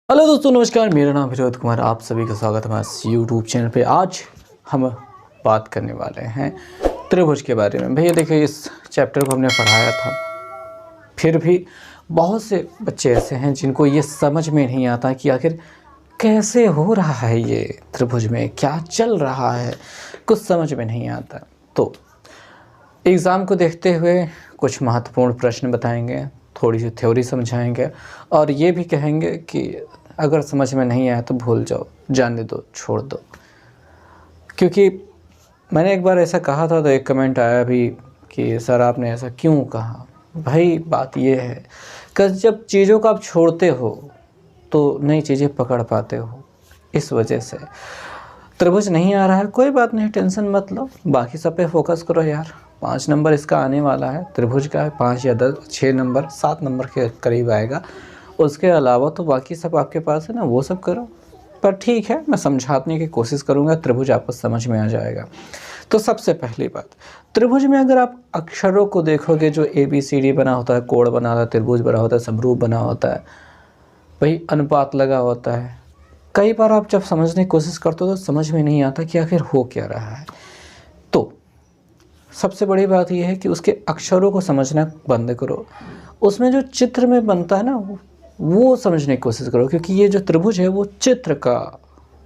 Hello दोस्तों, नमस्कार। मेरा नाम विनोद कुमार, आप सभी का स्वागत है हमारे यूट्यूब चैनल पे। आज हम बात करने वाले हैं त्रिभुज के बारे में। भैया देखिए, इस चैप्टर को हमने पढ़ाया था, फिर भी बहुत से बच्चे ऐसे हैं जिनको ये समझ में नहीं आता कि आखिर कैसे हो रहा है, ये त्रिभुज में क्या चल रहा है, कुछ समझ में नहीं आता। तो एग्ज़ाम को देखते हुए कुछ महत्वपूर्ण प्रश्न बताएंगे, थोड़ी सी थ्योरी समझाएंगे और ये भी कहेंगे कि अगर समझ में नहीं आया तो भूल जाओ, जाने दो, छोड़ दो। क्योंकि मैंने एक बार ऐसा कहा था तो एक कमेंट आया भी कि सर आपने ऐसा क्यों कहा। भाई बात ये है कि जब चीज़ों को आप छोड़ते हो तो नई चीज़ें पकड़ पाते हो। इस वजह से त्रिभुज नहीं आ रहा है, कोई बात नहीं, टेंशन मत लो, बाकी सब पे फोकस करो यार। 5 नंबर इसका आने वाला है, त्रिभुज का है 5 या 10, 6 नंबर, 7 नंबर के करीब आएगा। उसके अलावा तो बाकी सब आपके पास है ना, वो सब करो। पर ठीक है, मैं समझाने की कोशिश करूँगा, त्रिभुज आपको समझ में आ जाएगा। तो सबसे पहली बात, त्रिभुज में अगर आप अक्षरों को देखोगे, जो ABCD बना होता है, कोण बना होता है, त्रिभुज बना होता है, समरूप बना होता है, वही अनुपात लगा होता है। कई बार आप जब समझने की कोशिश करते हो तो समझ में नहीं आता कि आखिर हो क्या रहा है। तो सबसे बड़ी बात यह है कि उसके अक्षरों को समझना बंद करो, उसमें जो चित्र में बनता है ना वो समझने की कोशिश करो। क्योंकि ये जो त्रिभुज है वो चित्र का,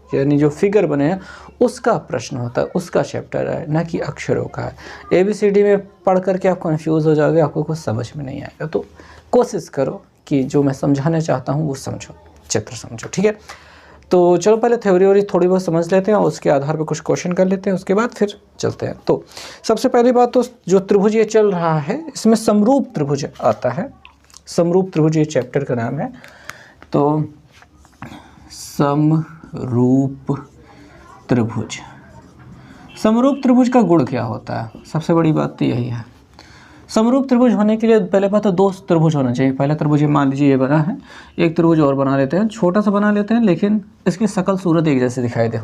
यानी जो फिगर बने हैं उसका प्रश्न होता है, उसका चैप्टर है, ना कि अक्षरों का है। ABCD में पढ़ करके आप कंफ्यूज हो जाओगे, आपको कुछ समझ में नहीं आएगा। तो कोशिश करो कि जो मैं समझाना चाहता हूँ वो समझो, चित्र समझो, ठीक है। तो चलो पहले थ्योरी थोड़ी बहुत समझ लेते हैं और उसके आधार पर कुछ क्वेश्चन कर लेते हैं, उसके बाद फिर चलते हैं। तो सबसे पहली बात, तो जो त्रिभुज ये चल रहा है इसमें समरूप त्रिभुज आता है। समरूप त्रिभुज ये चैप्टर का नाम है। तो समरूप त्रिभुज, समरूप त्रिभुज का गुण क्या होता है, सबसे बड़ी बात तो यही है। समरूप त्रिभुज होने के लिए पहले बात तो 2 त्रिभुज होना चाहिए। पहला त्रिभुज मान लीजिए ये बना है, एक त्रिभुज और बना लेते हैं, छोटा सा बना लेते हैं लेकिन इसकी शकल सूरत एक जैसे दिखाई दे।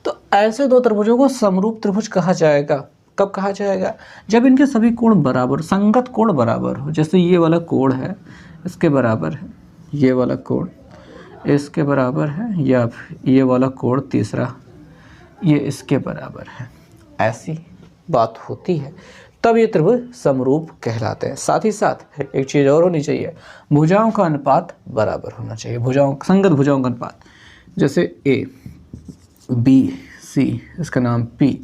तो ऐसे 2 त्रिभुजों को समरूप त्रिभुज कहा जाएगा। कब कहा जाएगा? जब इनके सभी कोण बराबर, संगत कोण बराबर हो। जैसे ये वाला कोण है इसके बराबर है, ये वाला कोण इसके बराबर है, या ये वाला कोण तीसरा ये इसके बराबर है, ऐसी बात होती है, तब ये त्रिभुज समरूप कहलाते हैं। साथ ही साथ एक चीज़ और होनी चाहिए, भुजाओं का अनुपात बराबर होना चाहिए, भुजाओं, संगत भुजाओं का अनुपात। जैसे ABC, इसका नाम P,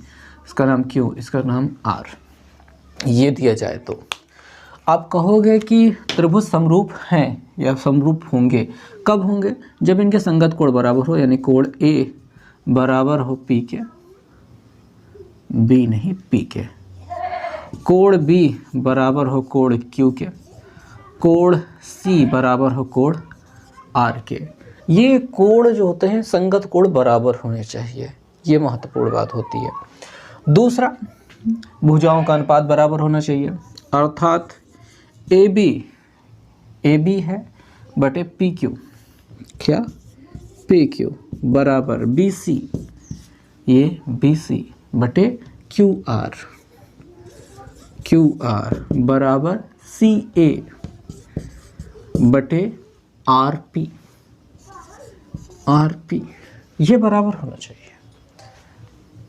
इसका नाम Q, इसका नाम R, ये दिया जाए तो आप कहोगे कि त्रिभुज समरूप हैं या समरूप होंगे। कब होंगे? जब इनके संगत कोण बराबर हो, यानी कोण A बराबर हो P के, B नहीं P के, कोण B बराबर हो कोण Q के, कोण C बराबर हो कोण R के। ये कोण जो होते हैं संगत कोण बराबर होने चाहिए, ये महत्वपूर्ण बात होती है। दूसरा, भुजाओं का अनुपात बराबर होना चाहिए, अर्थात AB है बटे PQ, क्या PQ बराबर BC, ये BC बटे QR बराबर CA बटे RP, ये बराबर होना चाहिए।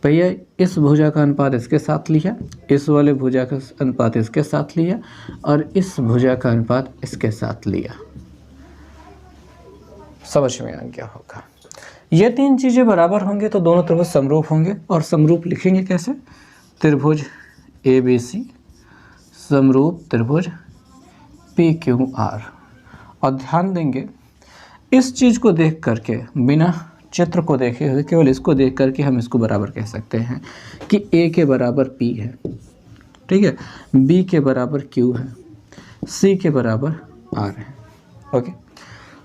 भैया इस भुजा का अनुपात इसके साथ लिया, इस वाले भुजा का अनुपात इसके साथ लिया और इस भुजा का अनुपात इसके साथ लिया, समझ में आ गया होगा। ये 3 चीज़ें बराबर होंगे तो दोनों त्रिभुज समरूप होंगे। और समरूप लिखेंगे कैसे? त्रिभुज ABC समरूप त्रिभुज PQR। और ध्यान देंगे, इस चीज़ को देख करके, बिना चित्र को देखे हुए केवल इसको देख करके हम इसको बराबर कह सकते हैं कि A के बराबर P है, ठीक है, B के बराबर Q है, C के बराबर R है, ओके।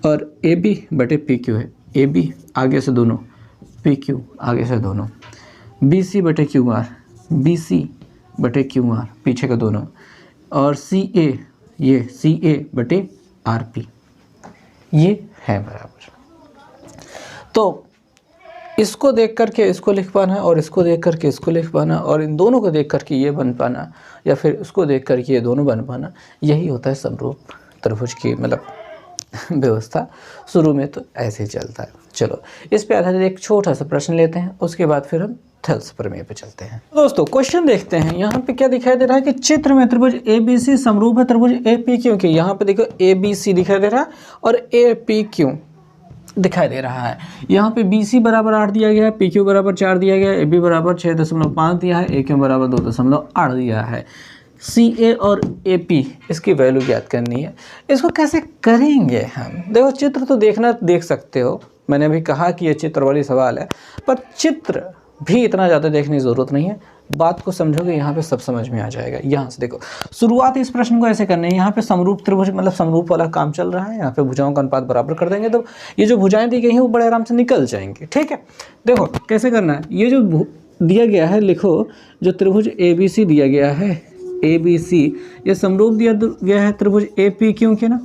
और AB बटे PQ है, AB आगे से दोनों, PQ आगे से दोनों, BC बटे QR, BC बटे QR पीछे के दोनों, और CA, ये CA बटे RP, ये है बराबर। तो इसको देख करके इसको लिख पाना और इसको देख करके इसको लिख पाना और इन दोनों को देख करके ये बन पाना या फिर उसको देख करके ये दोनों बन पाना, यही होता है समरूप त्रिभुज की मतलब व्यवस्था शुरू में तो ऐसे ही चलता है। चलो इस पे आधारित एक छोटा सा प्रश्न लेते हैं, उसके बाद फिर हम थेल्स प्रमेय पे चलते हैं। दोस्तों क्वेश्चन देखते हैं, यहाँ पे क्या दिखाई दे रहा है कि चित्र में त्रिभुज ABC समरूप है त्रिभुज APQ के। यहाँ पे देखो ABC दिखाई दे रहा है और APQ दिखाई दे रहा है। यहाँ पे BC बराबर 8 दिया गया है, PQ बराबर 4 दिया गया है, AB बराबर 6.5 दिया है, AQ बराबर 2.8 दिया है। CA और AP इसकी वैल्यू ज्ञात करनी है। इसको कैसे करेंगे हम? देखो चित्र तो देख सकते हो, मैंने अभी कहा कि ये चित्र वाली सवाल है, पर चित्र भी इतना ज़्यादा देखने की ज़रूरत नहीं है। बात को समझोगे यहाँ पे सब समझ में आ जाएगा। यहाँ से देखो शुरुआत इस प्रश्न को ऐसे करनी है। यहाँ पे समरूप त्रिभुज मतलब समरूप वाला काम चल रहा है। यहाँ पे भुजाओं का अनुपात बराबर कर देंगे तो ये जो भुजाएं दी गई हैं वो बड़े आराम से निकल जाएंगी। ठीक है, देखो कैसे करना है। ये जो दिया गया है, लिखो जो त्रिभुज ABC दिया गया है, ABC ये समरूप दिया गया है त्रिभुज APQ के ना,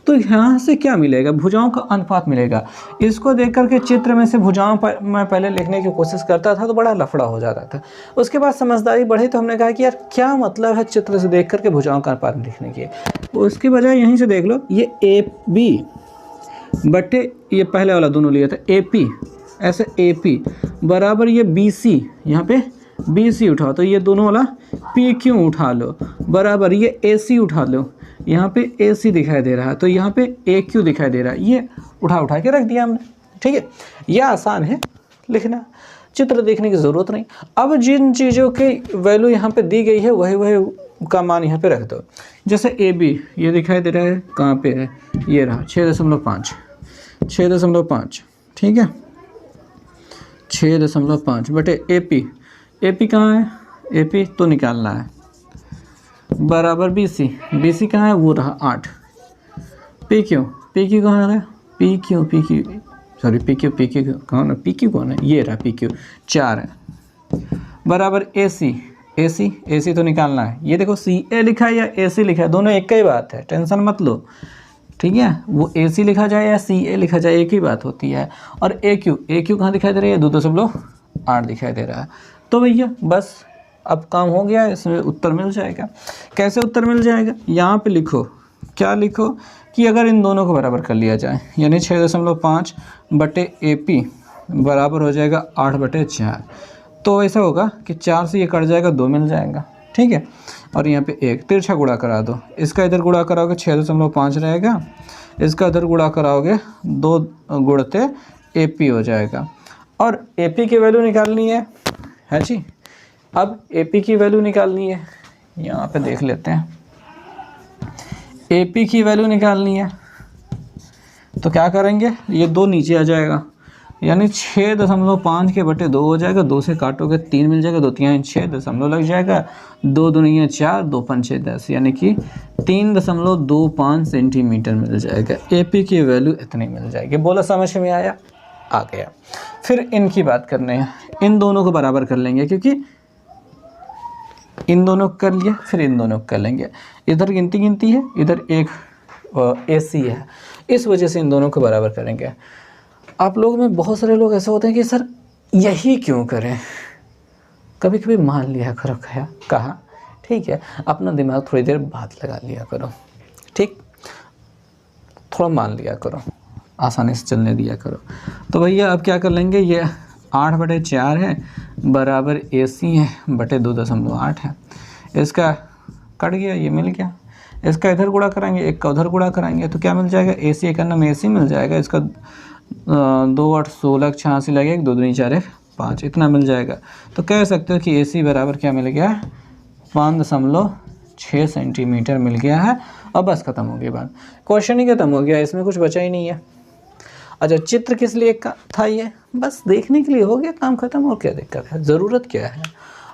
तो यहाँ से क्या मिलेगा? भुजाओं का अनुपात मिलेगा। इसको देख करके चित्र में से भुजाओं पर मैं पहले लिखने की कोशिश करता था तो बड़ा लफड़ा हो जाता था। उसके बाद समझदारी बढ़ी तो हमने कहा कि यार क्या मतलब है चित्र से देख करके भुजाओं का अनुपात लिखने की। उसके बजाय यहीं से देख लो, ये AB बटे ये पहले वाला दोनों लिया था AP, ऐसे AP बराबर ये BC, यहाँ पे BC उठाओ तो ये दोनों वाला PQ उठा लो, बराबर ये AC उठा लो, यहाँ पे AC दिखाई दे रहा है तो यहाँ पे AQ दिखाई दे रहा है, ये उठा के रख दिया हमने। ठीक है, यह आसान है लिखना, चित्र देखने की ज़रूरत नहीं। अब जिन चीज़ों की वैल्यू यहाँ पे दी गई है वही का मान यहाँ पे रख दो। जैसे AB ये दिखाई दे रहा है, कहाँ पे है? ये रहा 6.5, ठीक है, 6.5 बटे AP कहाँ है? AP तो निकालना है, बराबर BC कहाँ है? वो रहा 8। PQ कहाँ है? PQ कौन है? PQ कौन है? ये रहा PQ 4 है, बराबर AC तो निकालना है। ये देखो CA लिखा है या AC लिखा है, दोनों एक ही बात है, टेंशन मत लो। ठीक है, वो AC लिखा जाए या CA लिखा जाए एक ही बात होती है। और AQ कहाँ दिखाई दे रही है? 2.8 दिखाई दे रहा है। तो भैया बस अब काम हो गया, इसमें उत्तर मिल जाएगा। कैसे उत्तर मिल जाएगा? यहाँ पे लिखो, क्या लिखो कि अगर इन दोनों को बराबर कर लिया जाए, यानी 6.5 बटे AP बराबर हो जाएगा 8/4। तो ऐसा होगा कि 4 से ये कट जाएगा, 2 मिल जाएगा। ठीक है, और यहाँ पे 1 तिरछा गुणा करा दो, इसका इधर गुणा कराओगे 6.5 रहेगा, इसका इधर गुणा कराओगे 2 गुणते AP हो जाएगा। और AP की वैल्यू निकालनी है जी। अब AP की वैल्यू निकालनी है, यहाँ पे देख लेते हैं। AP की वैल्यू निकालनी है तो क्या करेंगे? ये 2 नीचे आ जाएगा, यानी 6.5 के बटे 2 हो जाएगा। 2 से काटोगे 3 मिल जाएगा, 2 3 6 दशमलव लग जाएगा, 2 दूनी 4, 2 5 6 10, यानी कि 3.25 सेंटीमीटर मिल जाएगा। AP की वैल्यू इतनी मिल जाएगी। बोला समझ में आया? आ गया। फिर इनकी बात करने हैं, इन दोनों को बराबर कर लेंगे, क्योंकि इन दोनों को कर लिया, फिर इन दोनों को कर लेंगे। इधर गिनती है, इधर एक AC है, इस वजह से इन दोनों को बराबर करेंगे। आप लोगों में बहुत सारे लोग ऐसे होते हैं कि सर यही क्यों करें? कभी कभी मान लिया करो, कहा ठीक है, अपना दिमाग थोड़ी देर बाद लगा लिया करो, ठीक, थोड़ा मान लिया करो, आसानी से चलने दिया करो। तो भैया अब क्या कर लेंगे? ये 8/4 है, बराबर AC है बटे 2.8 है। इसका कट गया, ये मिल गया। इसका इधर गुणा कराएंगे, एक का उधर गुणा कराएंगे तो क्या मिल जाएगा? AC एक नाम AC मिल जाएगा। इसका 2 8 16 86 लगेगा, 2 दूनी 4 5, इतना मिल जाएगा। तो कह सकते हो कि AC बराबर क्या मिल गया? 5.6 सेंटीमीटर मिल गया है। और बस ख़त्म हो गई बात, क्वेश्चन ही ख़त्म हो गया, इसमें कुछ बचा ही नहीं है। अच्छा, चित्र किस लिए था? ये बस देखने के लिए हो गया, काम खत्म। और क्या दिक्कत है? ज़रूरत क्या है?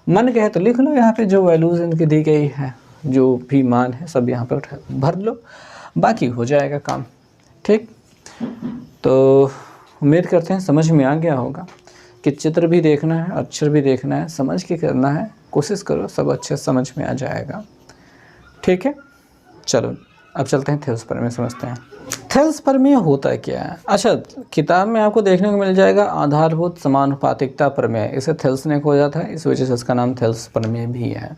मन कहे तो लिख लो, यहाँ पे जो वैल्यूज़ इनकी दी गई है, जो भी मान है सब यहाँ पे उठा भर लो, बाकी हो जाएगा काम। ठीक, तो उम्मीद करते हैं समझ में आ गया होगा कि चित्र भी देखना है, अक्षर भी देखना है, समझ के करना है। कोशिश करो, सब अच्छे समझ में आ जाएगा। ठीक है, चलो अब चलते हैं थेल्स प्रमेय समझते हैं। थेल्स प्रमेय होता क्या है? अच्छा, किताब में आपको देखने को मिल जाएगा आधारभूत समानुपातिकता प्रमेय, इसे थेल्स ने खोजा था, इस वजह से इसका नाम थेल्स प्रमेय भी है।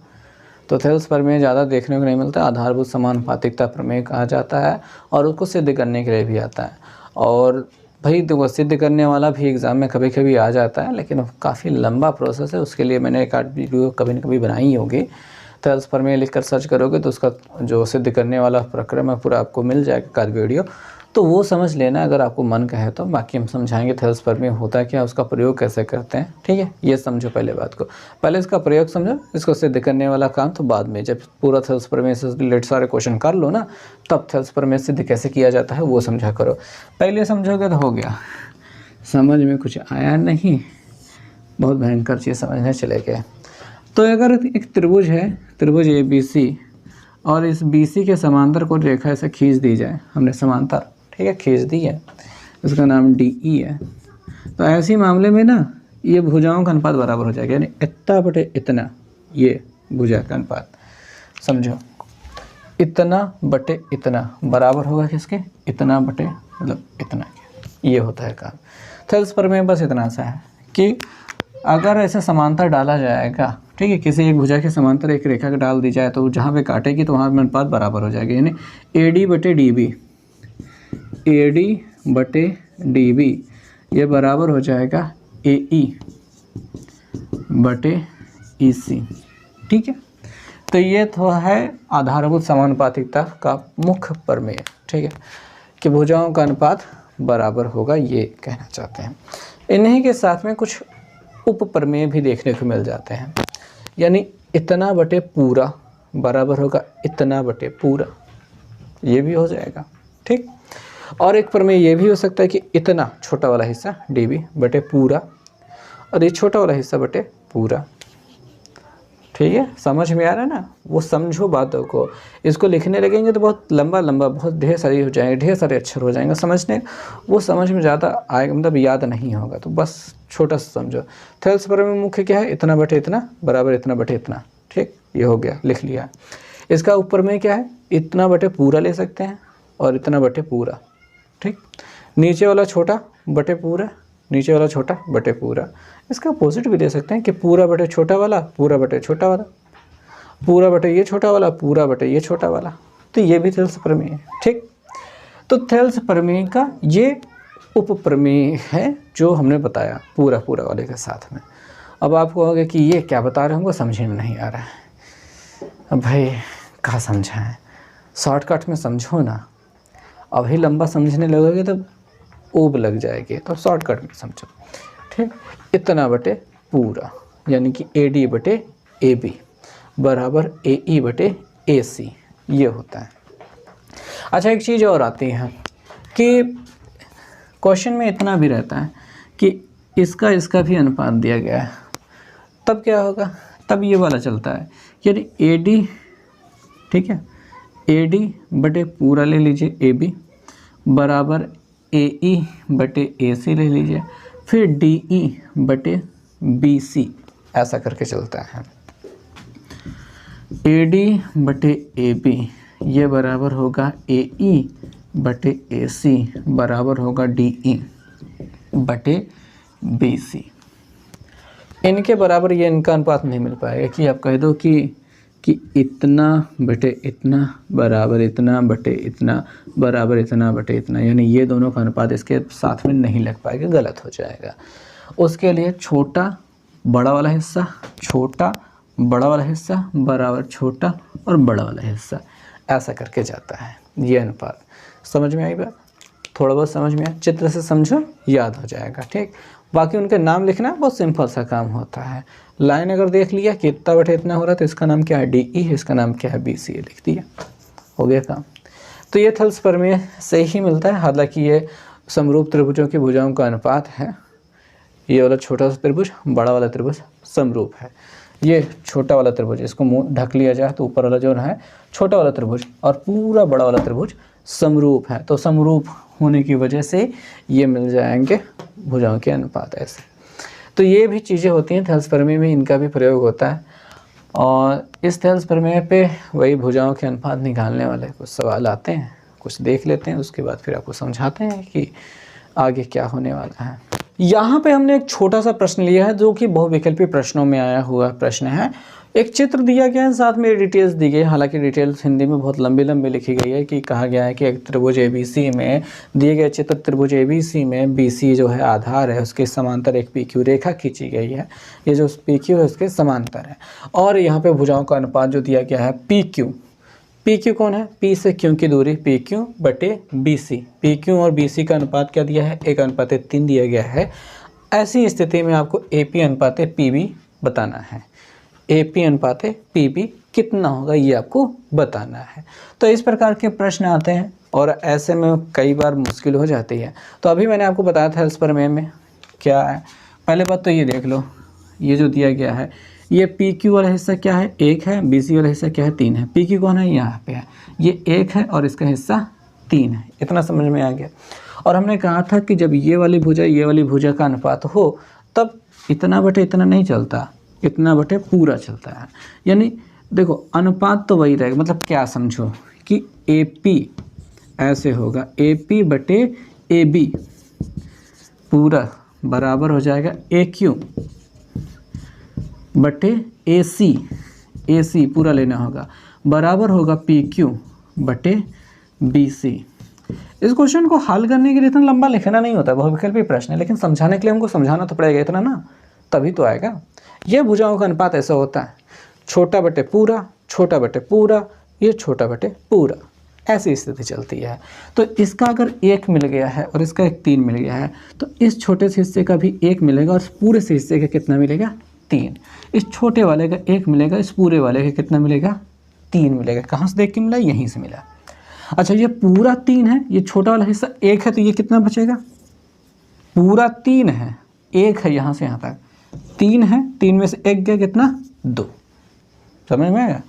तो थेल्स प्रमेय ज़्यादा देखने को नहीं मिलता, आधारभूत समानुपातिकता प्रमेय कहा जाता है और उसको सिद्ध करने के लिए भी आता है। और भाई देखो सिद्ध करने वाला भी एग्ज़ाम में कभी कभी आ जाता है, लेकिन काफ़ी लंबा प्रोसेस है, उसके लिए मैंने एक आध वीडियो कभी न कभी बनाई ही होगी। थेल्स प्रमेय लिख कर सर्च करोगे तो उसका जो सिद्ध करने वाला प्रक्रम है पूरा आपको मिल जाएगा का वीडियो, तो वो समझ लेना अगर आपको मन कहे तो। बाकी हम समझाएंगे थेल्स प्रमेय होता क्या, उसका प्रयोग कैसे करते हैं, ठीक है। ये समझो पहले बात को, पहले इसका प्रयोग समझो, इसको सिद्ध करने वाला काम तो बाद में, जब पूरा थेल्स प्रमेय से रिलेटेड सारे क्वेश्चन कर लो ना, तब थेल्स प्रमेय सिद्ध कैसे किया जाता है वो समझा करो। पहले समझोगे तो हो गया, समझ में कुछ आया नहीं, बहुत भयंकर चीज़ समझने चले गए। तो अगर एक त्रिभुज है, त्रिभुज ABC, और इस BC के समांतर को रेखा ऐसे खींच दी जाए, हमने समांतर, ठीक है, खींच दी है, इसका नाम DE है। तो ऐसे मामले में ना ये भुजाओं का अनुपात बराबर हो जाएगा, यानी इतना बटे इतना, ये भुजा का अनुपात समझो, इतना बटे इतना बराबर होगा किसके, इतना बटे मतलब इतना, ये होता है काम। थेल्स प्रमेय बस इतना सा है कि अगर ऐसे समांतर डाला जाएगा, ठीक है, किसी एक भुजा के समांतर एक रेखा का डाल दी जाए तो जहाँ पे काटेगी तो वहाँ पे अनुपात बराबर हो जाएगा, यानी AD बटे DB, AD बटे DB ये बराबर हो जाएगा AE बटे EC, ठीक है। तो ये तो है आधारभूत समानुपातिकता का मुख्य प्रमेय, ठीक है, कि भुजाओं का अनुपात बराबर होगा, ये कहना चाहते हैं। इन्हीं के साथ में कुछ उप प्रमेय भी देखने को मिल जाते हैं, यानी इतना बटे पूरा बराबर होगा इतना बटे पूरा, ये भी हो जाएगा, ठीक। और एक प्रमेय ये भी हो सकता है कि इतना छोटा वाला हिस्सा DB बटे पूरा और ये छोटा वाला हिस्सा बटे पूरा, ठीक है, समझ में आ रहा है ना। वो समझो बातों को, इसको लिखने लगेंगे तो बहुत लंबा लंबा बहुत ढेर सारी हो जाएंगे, ढेर सारे अक्षर हो जाएंगे समझने, वो समझ में ज़्यादा आएगा, मतलब याद नहीं होगा, तो बस छोटा सा समझो। थेल्स प्रमेय मुख्य क्या है, इतना बटे इतना बराबर इतना बटे इतना, ठीक, ये हो गया, लिख लिया। इसका ऊपर में क्या है, इतना बटे पूरा ले सकते हैं और इतना बटे पूरा, ठीक। नीचे वाला छोटा बटे पूरा, नीचे वाला छोटा बटे पूरा। इसका अपोजिट भी ले सकते हैं कि पूरा बटे छोटा वाला, पूरा बटे छोटा वाला, पूरा बटे ये छोटा वाला, पूरा बटे ये छोटा वाला, तो ये भी थेल्स प्रमेय है, ठीक। तो थेल्स प्रमेय का ये उप प्रमेय है जो हमने बताया पूरा पूरा वाले के साथ में। अब आप कहोगे कि ये क्या बता रहे होंगे, समझ में नहीं आ रहा है। अब भाई कहाँ समझा है, शॉर्टकट में समझो ना, अभी लंबा समझने लगोगे तो ऊब लग जाएगी, तो शॉर्टकट में समझो, ठीक। इतना बटे पूरा यानी कि AD बटे AB बराबर AE बटे AC, ये होता है। अच्छा एक चीज़ और आती है कि क्वेश्चन में इतना भी रहता है कि इसका भी अनुपात दिया गया है, तब क्या होगा, तब ये वाला चलता है, यानी AD, ठीक है, AD बटे पूरा ले लीजिए AB बराबर AE बटे AC ले लीजिए, फिर DE बटे BC, ऐसा करके चलता है। AD बटे AB ये बराबर होगा AE बटे AC बराबर होगा DE बटे BC। इनके बराबर ये इनका अनुपात नहीं मिल पाएगा कि आप कह दो कि इतना बटे इतना बराबर इतना बटे इतना बराबर इतना बटे इतना, यानी ये दोनों का अनुपात इसके साथ में नहीं लग पाएगा, गलत हो जाएगा। उसके लिए छोटा बड़ा वाला हिस्सा, छोटा बड़ा वाला हिस्सा बराबर छोटा और बड़ा वाला हिस्सा, ऐसा करके जाता है ये अनुपात। समझ में आई बात, थोड़ा बहुत समझ में आया, चित्र से समझो याद हो जाएगा, ठीक। बाकी उनके नाम लिखना बहुत सिंपल सा काम होता है। लाइन अगर देख लिया कि इतना बटे इतना हो रहा है तो इसका नाम क्या है DE है, इसका नाम क्या है BC है, लिख दिया, हो गया काम। तो ये थेल्स प्रमेय से ही मिलता है, हालांकि ये समरूप त्रिभुजों की भुजाओं का अनुपात है। ये वाला छोटा सा त्रिभुज, बड़ा वाला त्रिभुज समरूप है। ये छोटा वाला त्रिभुज, इसको मुँह ढक लिया जाए तो ऊपर वाला जो है छोटा वाला त्रिभुज और पूरा बड़ा वाला त्रिभुज समरूप है, तो समरूप होने की वजह से ये मिल जाएंगे भुजाओं के अनुपात ऐसे। तो ये भी चीज़ें होती हैं थेल्स प्रमेय में, इनका भी प्रयोग होता है। और इस थेल्स प्रमेय पे वही भुजाओं के अनुपात निकालने वाले कुछ सवाल आते हैं, कुछ देख लेते हैं, उसके बाद फिर आपको समझाते हैं कि आगे क्या होने वाला है। यहाँ पे हमने एक छोटा सा प्रश्न लिया है जो कि बहुविकल्पी प्रश्नों में आया हुआ प्रश्न है एक चित्र दिया गया है, साथ में डिटेल्स दी गई है। हालांकि डिटेल्स हिंदी में बहुत लंबी लंबी लिखी गई है कि कहा गया है कि एक त्रिभुज ABC में दिए गए चित्र त्रिभुज ABC में BC जो है आधार है, उसके समांतर एक PQ रेखा खींची गई है। ये जो PQ है उसके समांतर है, और यहाँ पे भुजाओं का अनुपात जो दिया गया है PQ। PQ कौन है? P से Q की दूरी PQ बटे BC। PQ और BC का अनुपात क्या दिया है? 1:3 दिया गया है। ऐसी स्थिति में आपको AP अनुपात PB बताना है। AP अनुपात PB कितना होगा ये आपको बताना है। तो इस प्रकार के प्रश्न आते हैं और ऐसे में कई बार मुश्किल हो जाती है। तो अभी मैंने आपको बताया था इस प्रमेय में क्या है। पहले बात तो ये देख लो, ये जो दिया गया है ये PQ वाला हिस्सा क्या है? 1 है। BC वाला हिस्सा क्या है? 3 है। PQ कौन है? यहाँ पे है, ये 1 है और इसका हिस्सा 3 है। इतना समझ में आ गया। और हमने कहा था कि जब ये वाली भुजा का अनुपात हो तब इतना बटे इतना नहीं चलता, इतना बटे पूरा चलता है। यानी देखो अनुपात तो वही रहेगा, मतलब क्या समझो कि AP ऐसे होगा, AP बटे AB पूरा बराबर हो जाएगा AQ बटे AC पूरा लेना होगा बराबर होगा PQ बटे BC। इस क्वेश्चन को हल करने के लिए इतना लंबा लिखना नहीं होता, बहुविकल्पी प्रश्न है, लेकिन समझाने के लिए हमको समझाना तो पड़ेगा इतना ना, तभी तो आएगा। यह भुजाओं का अनुपात ऐसा होता है, छोटा बटे पूरा, छोटा बटे पूरा, ये छोटा बटे पूरा, ऐसी स्थिति चलती है। तो इसका अगर 1 मिल गया है और इसका एक 3 मिल गया है तो इस छोटे से हिस्से का भी 1 मिलेगा और इस पूरे से हिस्से का कितना मिलेगा? 3। इस छोटे वाले का 1 मिलेगा, इस पूरे वाले का कितना मिलेगा? 3 मिलेगा। कहाँ से देख के मिला? यहीं से मिला। अच्छा, ये पूरा 3 है, ये छोटा वाला हिस्सा 1 है, तो ये कितना बचेगा? पूरा 3 है, 1 है यहाँ से यहाँ तक, 3 है, 3 में से 1 गया कितना? 2। समझ में आएगा?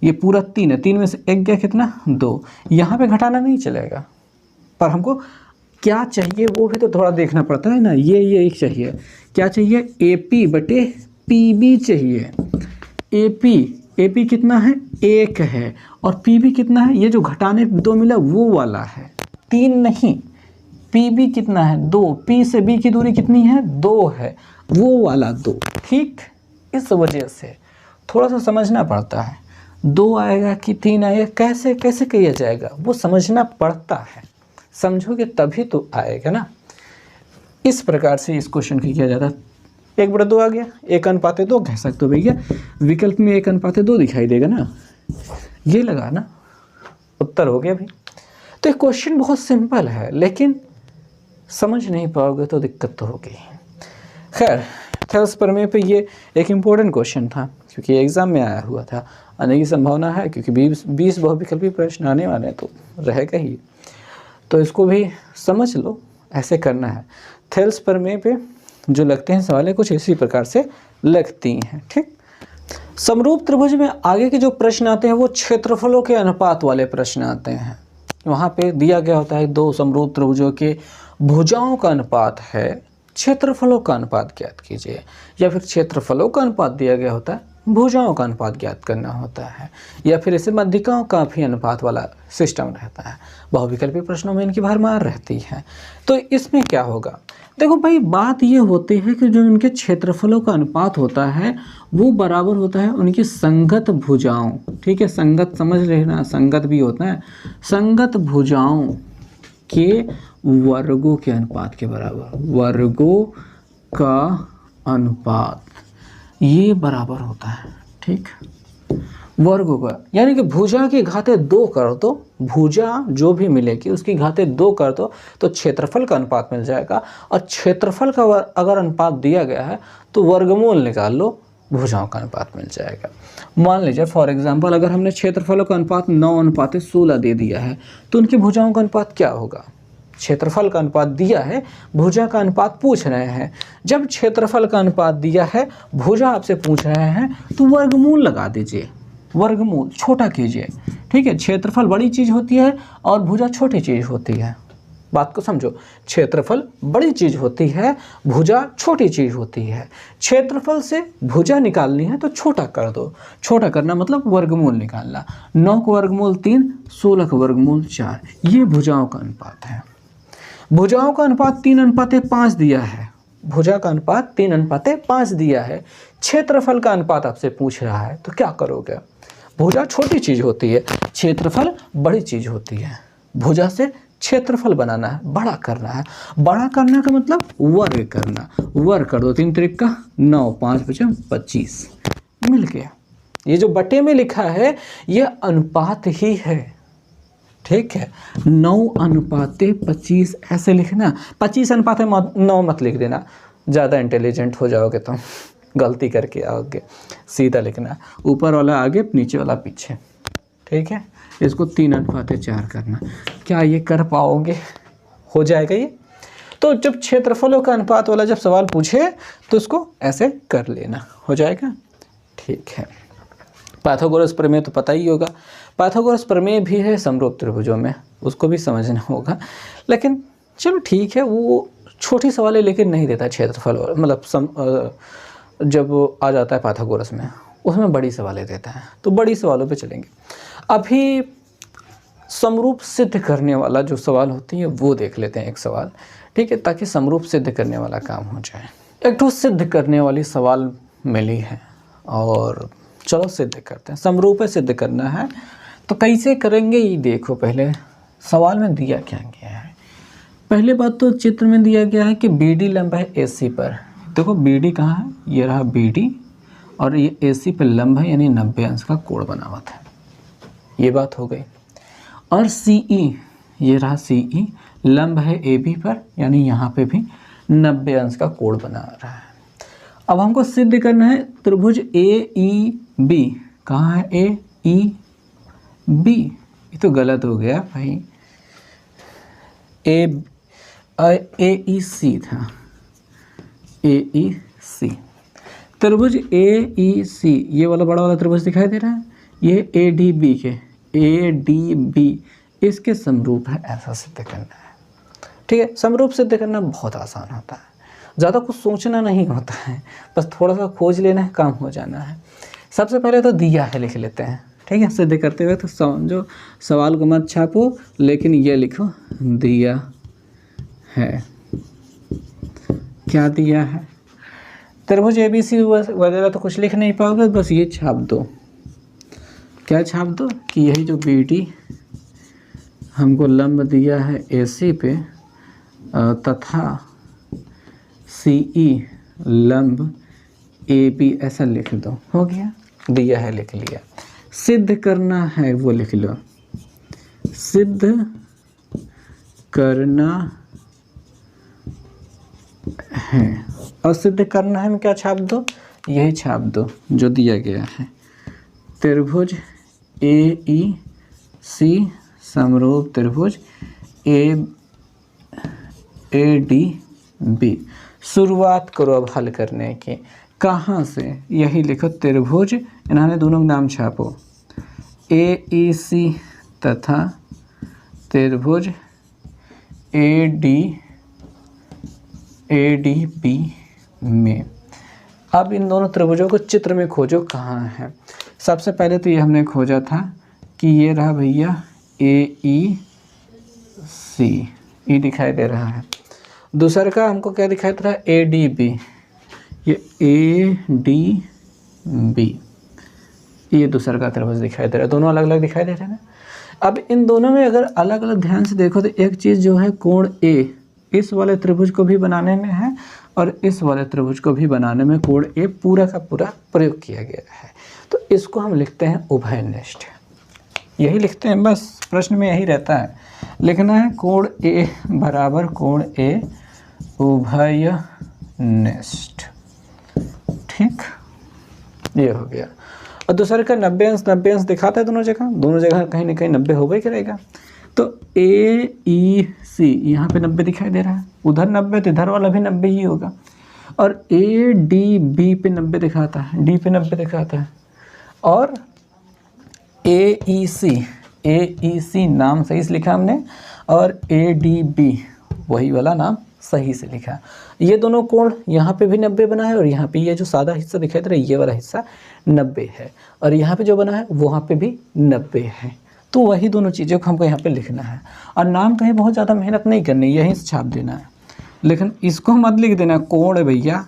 ये पूरा 3 है, 3 में से 1 गया कितना? 2। यहाँ पे घटाना नहीं चलेगा, पर हमको क्या चाहिए वो भी तो थोड़ा देखना पड़ता है ना। ये एक चाहिए, क्या चाहिए? AP बटे PB चाहिए। AP कितना है? 1 है, और PB कितना है? ये जो घटाने 2 मिला वो वाला है, 3 नहीं। PB कितना है? 2। P से B की दूरी कितनी है? 2 है, वो वाला 2। ठीक, इस वजह से थोड़ा सा समझना पड़ता है। 2 आएगा कि 3 आएगा, कैसे कैसे किया जाएगा वो समझना पड़ता है। समझोगे तभी तो आएगा ना। इस प्रकार से इस क्वेश्चन को किया जाता है। 1/2 आ गया, 1:2 कह सकते हो भैया, विकल्प में 1:2 दिखाई देगा ना, ये लगा ना, उत्तर हो गया भाई। तो ये क्वेश्चन बहुत सिंपल है, लेकिन समझ नहीं पाओगे तो दिक्कत तो होगी। खैर, थेल्स प्रमेय पे ये एक इम्पोर्टेंट क्वेश्चन था, क्योंकि एग्ज़ाम में आया हुआ था, आने की संभावना है, क्योंकि 20 बहुविकल्पी प्रश्न आने वाले हैं तो रहेगा ही। तो इसको भी समझ लो, ऐसे करना है। थेल्स प्रमेय पे जो लगते हैं सवाल कुछ इसी प्रकार से लगती हैं। ठीक, समरूप त्रिभुज में आगे के जो प्रश्न आते हैं वो क्षेत्रफलों के अनुपात वाले प्रश्न आते हैं। वहाँ पे दिया गया होता है 2 समरूप त्रिभुजों के भुजाओं का अनुपात है, क्षेत्रफलों का अनुपात ज्ञात कीजिए, या फिर क्षेत्रफलों का अनुपात दिया गया होता है, भुजाओं का अनुपात ज्ञात करना होता है, या फिर इसे मध्यिकाओं का भी अनुपात वाला सिस्टम रहता है। बहुविकल्पी प्रश्नों में इनकी भरमार रहती है। तो इसमें क्या होगा? देखो भाई, बात ये होती है कि जो इनके क्षेत्रफलों का अनुपात होता है वो बराबर होता है उनकी संगत भुजाओं। ठीक है, संगत समझ लेना, संगत भी होता है, संगत भुजाओं के वर्गों के अनुपात के बराबर। वर्गों का अनुपात ये बराबर होता है। ठीक, वर्गों का, यानी कि भुजा की घाते 2 कर दो, भुजा जो भी मिलेगी उसकी घाते 2 कर दो तो क्षेत्रफल का अनुपात मिल जाएगा। और क्षेत्रफल का अगर अनुपात दिया गया है तो वर्गमूल निकाल लो, भुजाओं का अनुपात मिल जाएगा। मान लीजिए फॉर एग्जांपल, अगर हमने क्षेत्रफलों का अनुपात 9:16 दे दिया है तो उनकी भुजाओं का अनुपात क्या होगा? क्षेत्रफल का अनुपात दिया है, भुजा का अनुपात पूछ रहे हैं। जब क्षेत्रफल का अनुपात दिया है, भुजा आपसे पूछ रहे हैं, तो वर्गमूल लगा दीजिए, वर्गमूल छोटा कीजिए। ठीक है, क्षेत्रफल बड़ी चीज़ होती है और भुजा छोटी चीज़ होती है। बात को समझो, क्षेत्रफल बड़ी चीज़ होती है, भुजा छोटी चीज़ होती है। क्षेत्रफल से भुजा निकालनी है तो छोटा कर दो, छोटा करना मतलब वर्गमूल निकालना। 9 का वर्गमूल 3, 16 का वर्गमूल 4, ये भुजाओं का अनुपात है। भुजाओं का अनुपात 3:5 दिया है, भुजा का अनुपात 3:5 दिया है, क्षेत्रफल का अनुपात आपसे पूछ रहा है, तो क्या करोगे? भुजा छोटी चीज़ होती है, क्षेत्रफल बड़ी चीज़ होती है। भुजा से क्षेत्रफल बनाना है, बड़ा करना है। बड़ा करने का मतलब वर्ग करना। वर्ग कर दो, 3 त्रिक का 9, 5 5 25 मिल गया। ये जो बटे में लिखा है ये अनुपात ही है, ठीक है। 9:25 ऐसे लिखना, 25:9 मत लिख देना, ज़्यादा इंटेलिजेंट हो जाओगे तुम, गलती करके आओगे। सीधा लिखना, ऊपर वाला आगे नीचे वाला पीछे, ठीक है। इसको 3:4 करना। क्या ये कर पाओगे? हो जाएगा ये? तो जब क्षेत्रफलों का अनुपात वाला जब सवाल पूछे तो उसको ऐसे कर लेना, हो जाएगा, ठीक है। पाइथागोरस प्रमेय तो पता ही होगा। पाइथागोरस प्रमेय भी है समरूप त्रिभुजों में, उसको भी समझना होगा। लेकिन चलो ठीक है, वो छोटी सवालें लेकिन नहीं देता क्षेत्रफल, मतलब जब आ जाता है पाइथागोरस में, उसमें बड़ी सवालें देता है। तो बड़ी सवालों पे चलेंगे। अभी समरूप सिद्ध करने वाला जो सवाल होती है वो देख लेते हैं, एक सवाल, ठीक है, ताकि समरूप सिद्ध करने वाला काम हो जाए। एक तो सिद्ध करने वाली सवाल मिली है और चलो सिद्ध करते हैं। समरूप सिद्ध करना है तो कैसे करेंगे ये देखो। पहले सवाल में दिया क्या गया है? पहले बात तो चित्र में दिया गया है कि BD लंब है AC पर। देखो BD कहाँ है? ये रहा BD और ये AC पर लंब है, यानी 90 अंश का कोण बना हुआ था। ये बात हो गई। और CE, ये रहा CE, लंब है AB पर, यानी यहाँ पे भी 90 अंश का कोण बना रहा है। अब हमको सिद्ध करना है त्रिभुज AEB। कहाँ है AEB? ये तो गलत हो गया भाई, AEC था, AEC। त्रिभुज AEC, ये वाला बड़ा वाला त्रिभुज दिखाई दे रहा है, ये ADB इसके समरूप है, ऐसा सिद्ध करना है, ठीक है। समरूप सिद्ध करना बहुत आसान होता है, ज़्यादा कुछ सोचना नहीं होता है, बस थोड़ा सा खोज लेना है, काम हो जाना है। सबसे पहले तो दिया है लिख लेते हैं, ठीक है। सिद्ध करते हुए तो जो सवाल को मत छापो, लेकिन ये लिखो दिया है। क्या दिया है? त्रिभुज ABC वगैरह तो कुछ लिख नहीं पाओगे, बस ये छाप दो। क्या छाप दो कि यही जो BD हमको लंब दिया है AC पे तथा CE लंब AB, ऐसा लिख दो, हो गया। दिया है लिख लिया। सिद्ध करना है वो लिख लो, सिद्ध करना है। और सिद्ध करना है में क्या छाप दो? यही छाप दो जो दिया गया है। त्रिभुज AEC समरूप त्रिभुज ADB। शुरुआत करो अब हल करने की। कहाँ से? यही लिखो त्रिभुज, इन्होंने दोनों नाम छापो, AEC तथा त्रिभुज ADB में। अब इन दोनों त्रिभुजों को चित्र में खोजो कहाँ है। सबसे पहले तो ये हमने खोजा था कि ये रहा भैया AEC, ये दिखाई दे रहा है। दूसरा का हमको क्या दिखाई दे रहा है? ADB, ये ADB, ये दूसरा का त्रिभुज दिखाई दे रहा है। दोनों अलग अलग दिखाई दे रहे हैं ना। अब इन दोनों में अगर अलग अलग ध्यान से देखो तो एक चीज़ जो है कोण A इस वाले त्रिभुज को भी बनाने में है और इस वाले त्रिभुज को भी बनाने में कोण A पूरा का पूरा प्रयोग किया गया है। तो इसको हम लिखते हैं उभयनिष्ठ, यही लिखते हैं, बस प्रश्न में यही रहता है, लिखना है कोण A बराबर कोण A उभयनिष्ठ, ठीक, ये हो गया। और दूसरे का 90 अंश दिखाता है दोनों जगह कहीं ना कहीं 90 होगा ही करेगा। तो AEC यहाँ पे 90 दिखाई दे रहा है, उधर 90 तो इधर वाला भी 90 ही होगा। और ADB पे 90 दिखाता है, D पे 90 दिखाता है। और AEC नाम सही से लिखा हमने और ADB वही वाला नाम सही से लिखा। ये दोनों कोण यहाँ पे भी 90 बना है और यहाँ पे ये जो सादा हिस्सा दिखाई दे रहा है ये वाला हिस्सा 90 है और यहाँ पे जो बना है वहाँ पे भी 90 है। तो वही दोनों चीज़ों को हमको यहाँ पे लिखना है और नाम कहीं बहुत ज़्यादा मेहनत नहीं करनी, यहीं से छाप देना है। लेकिन इसको मत लिख देना कोण भैया,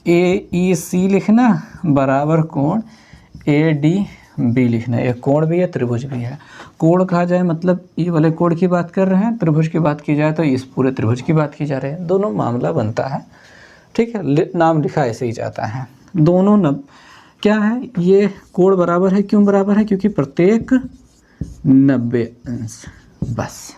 AEC लिखना बराबर कोण ADB लिखना। ये कोण भी है, त्रिभुज भी है। कोण कहा जाए मतलब ये वाले कोण की बात कर रहे हैं, त्रिभुज की बात की जाए तो इस पूरे त्रिभुज की बात की जा रही है। दोनों मामला बनता है, ठीक है, नाम लिखा ऐसे ही जाता है। दोनों क्या है, ये कोण बराबर है, क्यों बराबर है, क्योंकि प्रत्येक 90 अंश, बस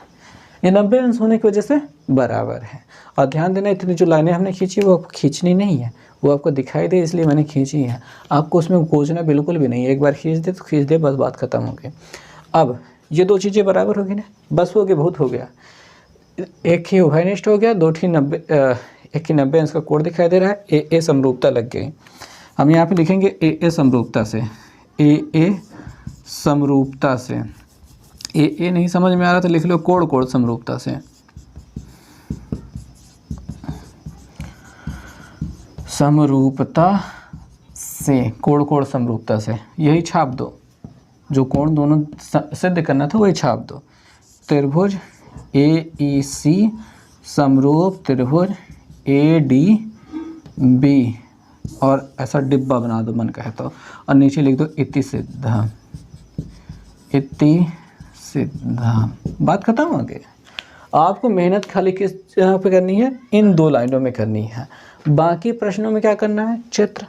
ये 90 अंश होने की वजह से बराबर है। और ध्यान देना, इतनी जो लाइनें हमने खींची वो आपको खींचनी नहीं है, वो आपको दिखाई दे इसलिए मैंने खींची है। आपको उसमें खोजना बिल्कुल भी नहीं है, एक बार खींच दे तो खींच दे, बस बात खत्म हो गई। अब ये दो चीज़ें बराबर होगी ना, बस हो गया, बहुत हो गया। एक ही उभयनिष्ठ हो गया, एक ही 90 अंश का कोण दिखाई दे रहा है, ए समरूपता लग गई। हम यहाँ पे लिखेंगे ए समरूपता से, ए समरूपता से। ए नहीं समझ में आ रहा तो लिख लो कोण समरूपता से। समरूपता से, कोण समरूपता से, यही छाप दो, जो कोण दोनों सिद्ध करना था वही छाप दो। त्रिभुज AEC समरूप त्रिभुज ADB, और ऐसा डिब्बा बना दो मन कहे तो, और नीचे लिख दो इति सिद्धम, इति सिद्धम, बात खत्म हो गई। आपको मेहनत खाली किस जगह पे करनी है, इन दो लाइनों में करनी है। बाकी प्रश्नों में क्या करना है, चित्र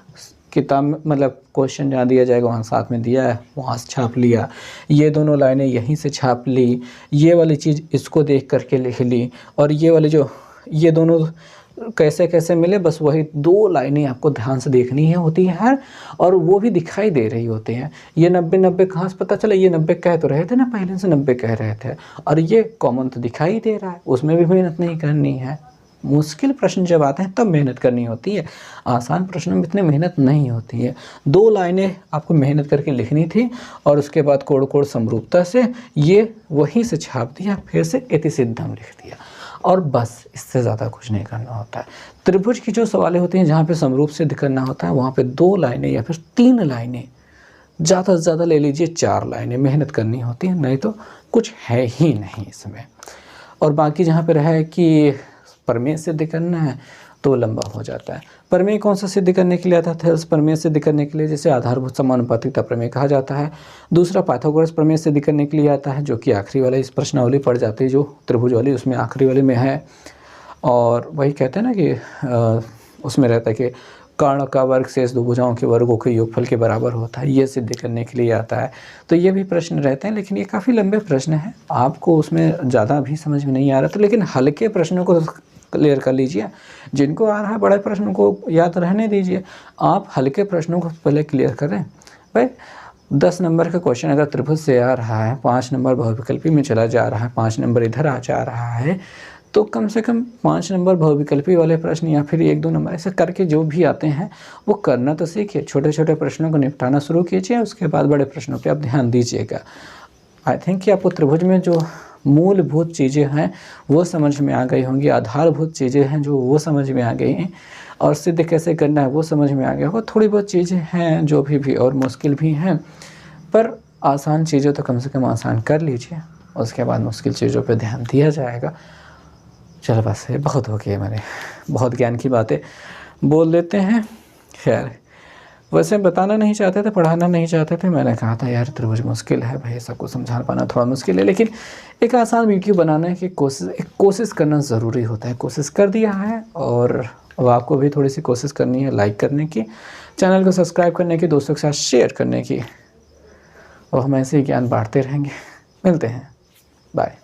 किताब में, मतलब क्वेश्चन जहाँ दिया जाएगा वहाँ साथ में दिया है, वहाँ से छाप लिया, ये दोनों लाइनें यहीं से छाप ली, ये वाली चीज़ इसको देख करके लिख ली, और ये वाली जो ये दोनों कैसे कैसे मिले, बस वही दो लाइनें आपको ध्यान से देखनी है होती है, और वो भी दिखाई दे रही होती हैं। ये 90 कहाँ से पता चला, ये 90 कह तो रहे थे ना, पहले से 90 कह रहे थे, और ये कॉमन तो दिखाई दे रहा है, उसमें भी मेहनत नहीं करनी है। मुश्किल प्रश्न जब आते हैं तब मेहनत करनी होती है, आसान प्रश्नों में इतनी मेहनत नहीं होती है। दो लाइनें आपको मेहनत करके लिखनी थी, और उसके बाद कोण समरूपता से ये वहीं से छाप दिया, फिर से इति सिद्धम लिख दिया, और बस इससे ज़्यादा कुछ नहीं करना होता है। त्रिभुज की जो सवालें होती हैं जहाँ पे समरूप सिद्ध करना होता है, वहाँ पे 2 लाइनें या फिर 3 लाइनें, ज़्यादा से ज़्यादा ले लीजिए 4 लाइनें मेहनत करनी होती है, नहीं तो कुछ है ही नहीं इसमें। और बाकी जहाँ पे रहा है कि प्रमेय सिद्ध करना है तो लंबा हो जाता है। प्रमेय कौन सा सिद्ध करने के लिए आता है, प्रमेय सिद्ध करने के लिए जैसे आधारभूत समानुपातिकता प्रमेय कहा जाता है। दूसरा पाइथागोरस प्रमेय सिद्ध करने के लिए आता है, जो कि आखिरी वाला इस प्रश्नावली पड़ जाती है, जो त्रिभुज वाली उसमें आखिरी वाले में है। और वही कहते हैं ना कि उसमें रहता है कि कर्ण का वर्ग शेष दो भुजाओं के वर्गों के योगफल के बराबर होता है, ये सिद्ध करने के लिए आता है। तो ये भी प्रश्न रहते हैं, लेकिन ये काफ़ी लंबे प्रश्न हैं, आपको उसमें ज़्यादा भी समझ में नहीं आ रहा था, लेकिन हल्के प्रश्नों को क्लियर कर लीजिए। जिनको आ रहा है बड़े प्रश्नों को याद रहने दीजिए, आप हल्के प्रश्नों को पहले क्लियर करें। भाई 10 नंबर का क्वेश्चन अगर त्रिभुज से आ रहा है, 5 नंबर बहुविकल्पी में चला जा रहा है, 5 नंबर इधर आ जा रहा है, तो कम से कम 5 नंबर बहुविकल्पी वाले प्रश्न या फिर 1-2 नंबर ऐसे करके जो भी आते हैं वो करना तो सीखिए। छोटे छोटे प्रश्नों को निपटाना शुरू कीजिए, उसके बाद बड़े प्रश्नों पे आप ध्यान दीजिएगा। आई थिंक कि आपको त्रिभुज में जो मूलभूत चीज़ें हैं वो समझ में आ गई होंगी, आधारभूत चीज़ें हैं जो वो समझ में आ गई हैं, और सिद्ध कैसे करना है वो समझ में आ गया होगा। थोड़ी बहुत चीज़ें हैं जो भी और मुश्किल भी हैं, पर आसान चीज़ें तो कम से कम आसान कर लीजिए, उसके बाद मुश्किल चीज़ों पर ध्यान दिया जाएगा। चलो बस ये बहुत हो गया, मैंने बहुत ज्ञान की बातें बोल देते हैं। खैर वैसे बताना नहीं चाहते थे, पढ़ाना नहीं चाहते थे, मैंने कहा था यार त्रिभुज मुश्किल है भाई, सबको समझा पाना थोड़ा मुश्किल है, लेकिन एक आसान वीडियो बनाने की कोशिश करना ज़रूरी होता है। कोशिश कर दिया है, और अब आपको भी थोड़ी सी कोशिश करनी है लाइक करने की, चैनल को सब्सक्राइब करने की, दोस्तों के साथ शेयर करने की, और हम ऐसे ही ज्ञान बांटते रहेंगे। मिलते हैं, बाय।